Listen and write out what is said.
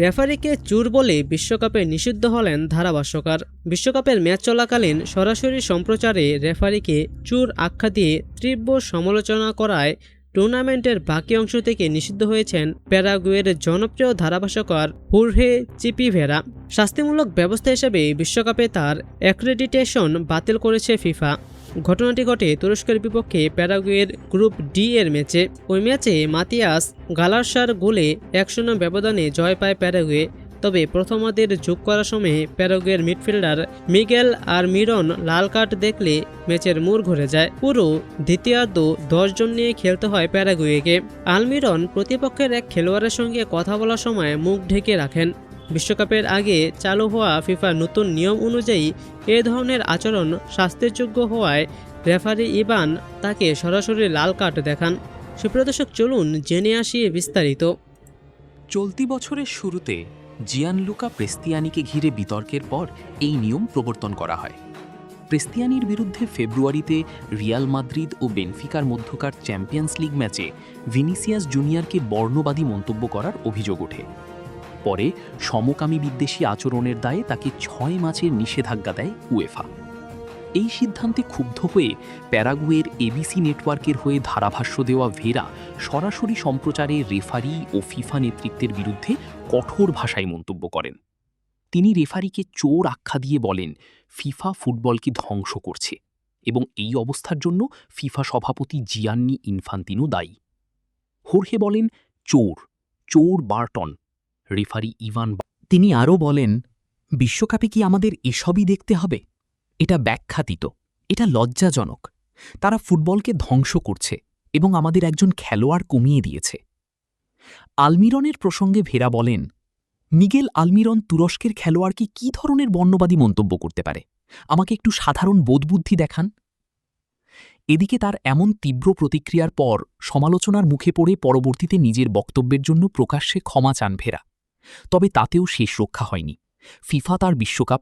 রেফারিকে চোর বলে বিশ্বকাপে নিষিদ্ধ হলেন ধারাভাষ্যকার। বিশ্বকাপের ম্যাচ চলাকালীন সরাসরি সম্প্রচারে রেফারিকে চোর আখ্যা দিয়ে তীব্র সমালোচনা করায় টুর্নামেন্টের বাকি অংশ থেকে নিষিদ্ধ হয়েছেন প্যারাগুয়ের জনপ্রিয় ধারাভাষ্যকার হোর্হে চিপিভেরা। শাস্তিমূলক ব্যবস্থা হিসেবে বিশ্বকাপে তার অ্যাক্রেডিটেশন বাতিল করেছে ফিফা। ঘটনাটি ঘটে তুরস্কের বিপক্ষে প্যারাগুয়ের গ্রুপ ডি এর ম্যাচে। ওই ম্যাচে মাতিয়াস গালারসার গোলে 1-0 ব্যবধানে জয় পায় প্যারাগুয়ে। তবে প্রথমার্ধের যোগ করার সময় প্যারাগুয়ের মিডফিল্ডার মিগেল আলমিরন লাল কার্ড দেখলে ম্যাচের মোড় ঘুরে যায়। পুরো দ্বিতীয়ার্ধ 10 জন নিয়ে খেলতে হয় প্যারাগুয়েকে। আলমিরন প্রতিপক্ষের এক খেলোয়াড়ের সঙ্গে কথা বলার সময় মুখ ঢেকে রাখেন। বিশ্বকাপের আগে চালু হওয়া ফিফার নতুন নিয়ম অনুযায়ী এ ধরনের আচরণ শাস্তিযোগ্য হওয়ায় রেফারি ইভান তাকে সরাসরি লাল কার্ড দেখান। সুপ্রিয় দর্শক, চলুন জেনে আসি বিস্তারিত। চলতি বছরের শুরুতে জিয়ানলুকা প্রেস্তিয়ানিকে ঘিরে বিতর্কের পর এই নিয়ম প্রবর্তন করা হয়। প্রেস্তিয়ানির বিরুদ্ধে ফেব্রুয়ারিতে রিয়াল মাদ্রিদ ও বেনফিকার মধ্যকার চ্যাম্পিয়ন্স লিগ ম্যাচে ভিনিসিয়াস জুনিয়রকে বর্ণবাদী মন্তব্য করার অভিযোগ ওঠে। পরে সমকামী বিদ্বেষী আচরণের দায়ে তাকে 6 ম্যাচের নিষেধাজ্ঞা দেয় উয়েফা। এই সিদ্ধান্তে ক্ষুব্ধ হয়ে প্যারাগুয়ের এবিসি নেটওয়ার্কের হয়ে ধারাভাষ্য দেওয়া ভেরা সরাসরি সম্প্রচারে রেফারি ও ফিফা নেতৃত্বের বিরুদ্ধে কঠোর ভাষায় মন্তব্য করেন। তিনি রেফারিকে চোর আখ্যা দিয়ে বলেন ফিফা ফুটবলকে ধ্বংস করছে এবং এই অবস্থার জন্য ফিফা সভাপতি জিয়ান্নি ইনফান্তিনো দায়ী। হোর্হে বলেন চোর চোর বার্টন। রেফারি ইভান তিনি আরও বলেন, বিশ্বকাপে কি আমাদের এসবই দেখতে হবে? এটা ব্যাখ্যাতীত, এটা লজ্জাজনক। তারা ফুটবলকে ধ্বংস করছে এবং আমাদের একজন খেলোয়াড় কমিয়ে দিয়েছে। আলমিরনের প্রসঙ্গে ভেরা বলেন, মিগেল আলমিরন তুরস্কের খেলোয়াড়কে কী ধরনের বর্ণবাদী মন্তব্য করতে পারে? আমাকে একটু সাধারণ বোধবুদ্ধি দেখান। এদিকে তার এমন তীব্র প্রতিক্রিয়ার পর সমালোচনার মুখে পড়ে পরবর্তীতে নিজের বক্তব্যের জন্য প্রকাশ্যে ক্ষমা চান ভেরা। তবে তাতেও শেষ রক্ষা হয়নি। ফিফা তার বিশ্বকাপ